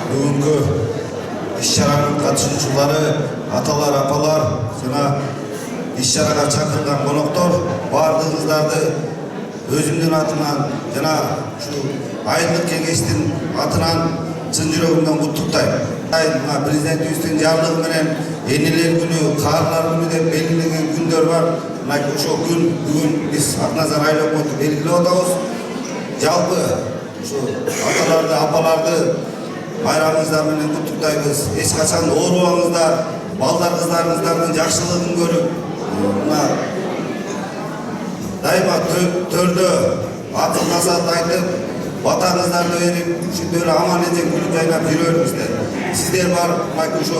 бүгүнкү иш-чаранын катышуучулары, аталар, апалар, жана иш-чарага чакырылган коноктор баардыгыңыздарды өзүмдүн атыман жана ушу айылдык кеңештин атынан чын жүрөгүмдөн куттуктайм. Президентибиздин жарлыгы менен энелер күнү, каарылар күнү деп белгилеген күндөр бар. Ошол күн бүгүн биз Акназар айыл өкмөтү белгилеп атабыз. Жалпы ушу аталарды, апаларды байрамыңыздар менен куттуктайбыз. Эч качан оорубаңыздар, балдар кыздарыңыздардын жакшылыгын көрүп, дайыма төрдө акыл насаат айтып, батаңыздарды берип, ушинтип аман эжек күлүп жайнап жүрөрүңүздөр. Сиздер бар, ошо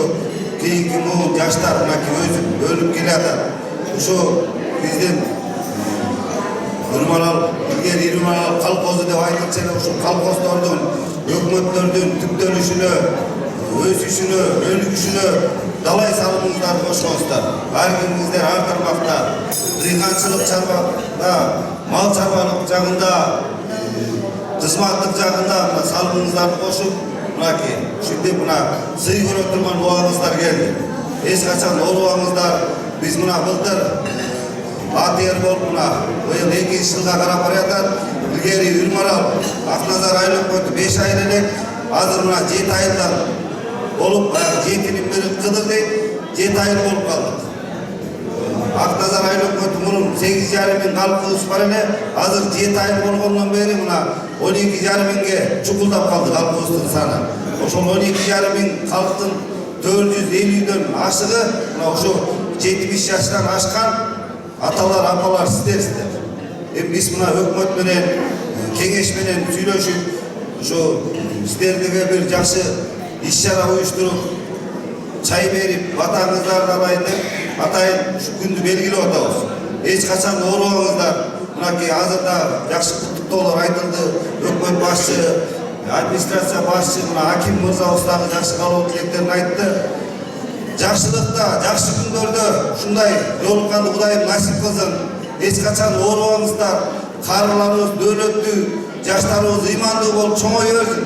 кийинки муун жаштар өзү өлүп келатат. Ошо биздин илгери Үрмарал колхозу деп айтылчу эле, ушул колхоздордун, өкмөттөрдүн түптөлүшүнө, өсүшүнө, өнүгүшүнө далай салымыңыздарды кошконсуздар. Ар кимиңиздер ар тармакта, дыйканчылык чарбада, мал чарбалык жагында, кызматтык жагында салымыңыздарды кошуп, ушинтип сый көрө турган убагыңыздар келди. Эч качан оорубаңыздар. Биз былтыр АТР болуп быйыл 2 жылга карап баратат. Илгери Үрмарал, Акназар айыл өкмөтү 5 айыл элек, азыр 7 айылдан болуп, 7-нин бири кыдыр дейт, 7 айыл болуп калдык. Акназар айыл өкмөтү мурун 8,5 миң калкыбыз бар эле, азыр 7 айыл болгондон бери 12,5 миңге чукулдап калды калкыбыздын саны. Ошол 12,5 миң калктын 450дөн ашыгы ошо 70 жаштан ашкан аталар, апалар сиздерсиздер. Биз өкмөт менен, кеңеш менен сүйлөшүп, ошо сиздерге бир жакшы иш-чара уюштуруп, чай берип, батаңыздарды алайын деп атайын ушу күндү белгилеп атабыз. Эч качан оорубаңыздар. Азыр да жакшы куттуктоолор айтылды. Өкмөт башчы, администрация башчы, аким мырзабыз дагы жакшы каалоо тилектерин айтты. Жакшылыкта, жакшы күндөрдө ушундай жолукканды Кудайым насип кылсын. Эч качан оорубаңыздар. Карыларыбыз дөөлөттүү, жаштарыбыз ыймандуу болуп чоңое берсин.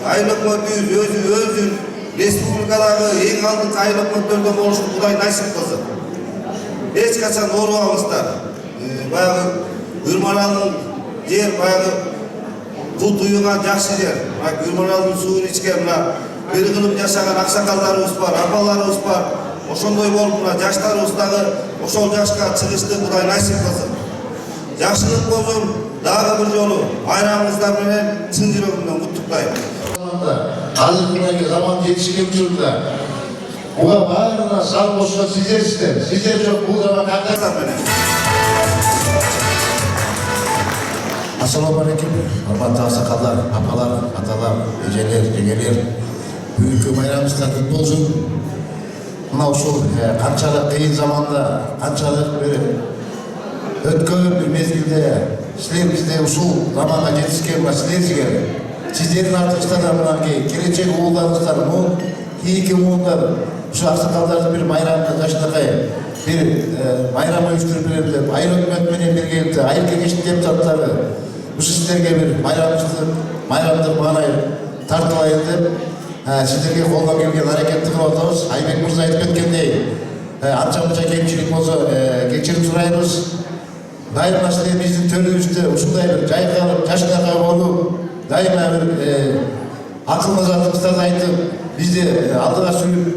Айыл өкмөтүбүз өзүн республикадагы эң алдыңкы айыл өкмөттөрдөн болушун Кудай насип кылсын. Эч качан оорубаңыздар. Баягы Үрмаралдын жер баягы кут уюган жакшы жер. Үрмаралдын суун ичкен бир кылым жашаган аксакалдарыбыз бар, апаларыбыз бар. Ошондой болуп жаштарыбыз дагы ошол жашка чыгышты Кудай насип кылсын. Жакшылык болсун, дагы бир жолу байрамыңыздар менен чын жүрөгүмдөн куттуктайм. Азыркы заман жетишкен учурда буга баарына сал кошкон сиздерсиздер. Сиздер жок бул заман кандай менен. Assalamu alaikum, hormatly аксакалдар, апалар, аталар, эжелер, жеңелер. Бүгүнкү байрамыңыздар куттуу болсун. Мына ушул канчалык кыйын заманда, канчалык бир өткөн бир мезгилде силер бизде ушул заманга жетишкен силерсиздер. Сиздердин артыңызда мынакей келечек уулдарыңыздар, муун кийинки муундар ушу аксакалдардын бир байрамын жашынакай бир байрам уюштуруп берем деп, айыл өкмөт менен биргеликте айыл кеңештин депутаттары ушу сиздерге бир майрамдык маанай тартылайын деп сиздерге колдон келген аракетти кылып атабыз. Айбек мырза айтып кеткендей, анча-мынча кемчилик болсо кечирим сурайбыз. Дайыма силер биздин төлүбүздө ушундай бир жайкалып, жашынакай болуп, дайыма бир акыл назарыңыздарды айтып, бизди алдыга сүрүп,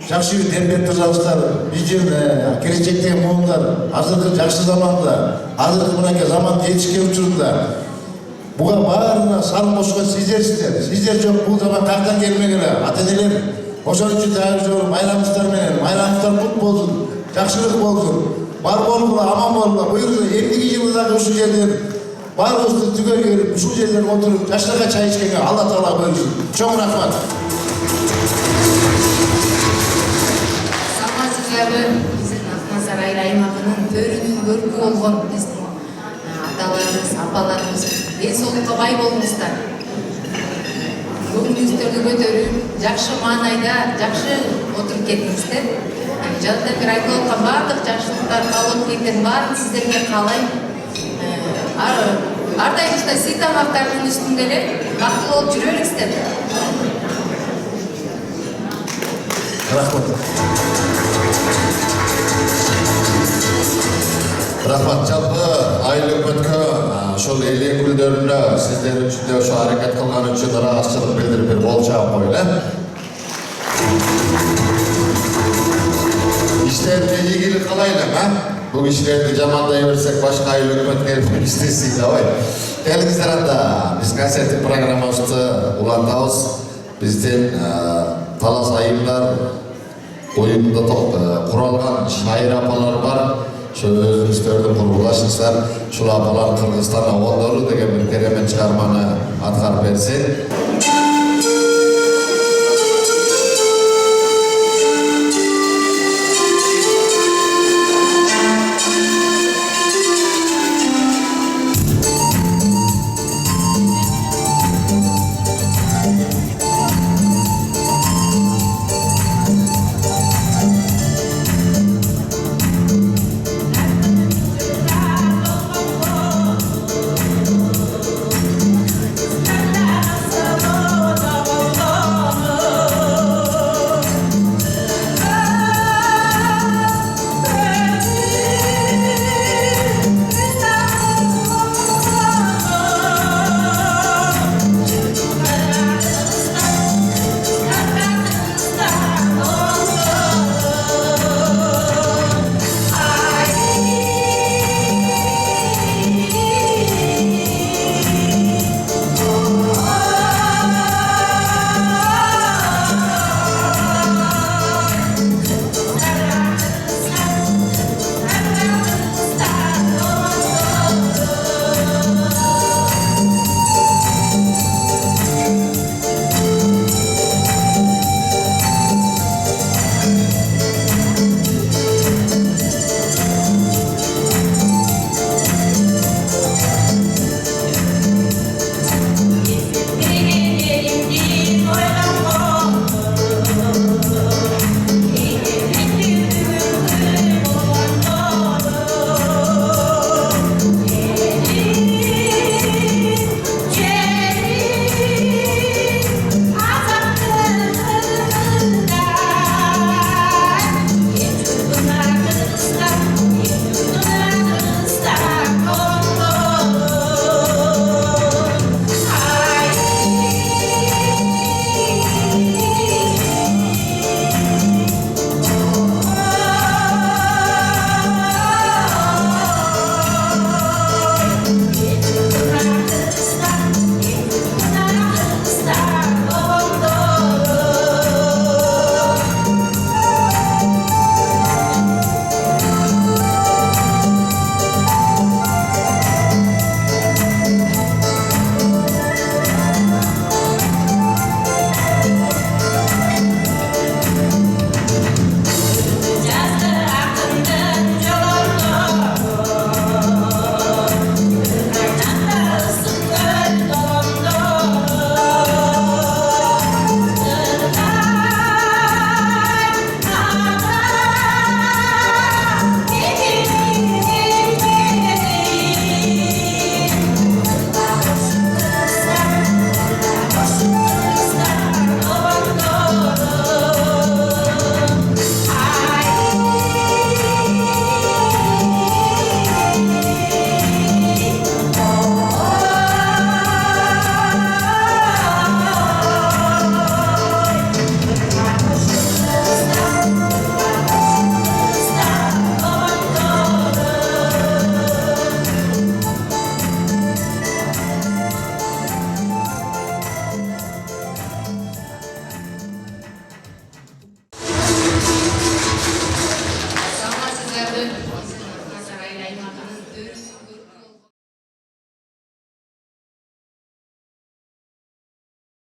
жакшы бир дем берип турсаңыздар, биздин келечектеги муундар азыркы жакшы заманда, азыркы мынакей заман жетишкен учурунда буга баарына салым кошкон сиздерсиздер. Сиздер жок бул заман каяктан келмегиле. Ата-энелер, ошон үчүн дагы жолу байрамыңыздар менен, байрамыңыздар кут болсун, жакшылык болсун, бар болуңла, аман болуңла. Буюрса эмдиги жылы дагы ушул жерден баарыбызды түгөл келип, ушул жерден отуруп, жашынакай чай ичкенге Алла Таала буйрсун. Чоң рахмат. Биздин Акназар айыл аймагынын төрүнүн көркү болгон биздин аталарыбыз, апаларыбыз ден соолукка бай болуңуздар. Көңүлүңүздөрдү көтөрүп, жакшы маанайда жакшы отуруп кетиңиздер. Жадыдан бери айтылып аткан баардык жакшылыктар, каалоо тилектердин баарын сиздерге каалайм. Ар дайым ушундай сый тамактардын үстүндө эле бактылуу болуп жүрө бериңиздер. Рахмат, жалпы айыл өкмөткө ошол элек күндөрүндө сиздер үчүн ошо аракет кылган үчүн ыраазычылык билдирип бир кол чаап коелу. İşlerinde ilgili kalayla bu işleri jamандай берсек başka ayıl өкмөткө istesiydi давай. Келиңиздер анда биз концерттик программабызды улантабыз. Биздин талас айымдар оюнда куралган шайыр апалар бар. Şu özünüzlerden kurgulaşırlar, şu lapalar Kırgızistan avondolu деген bir keremen çıkarmanı atkar versin.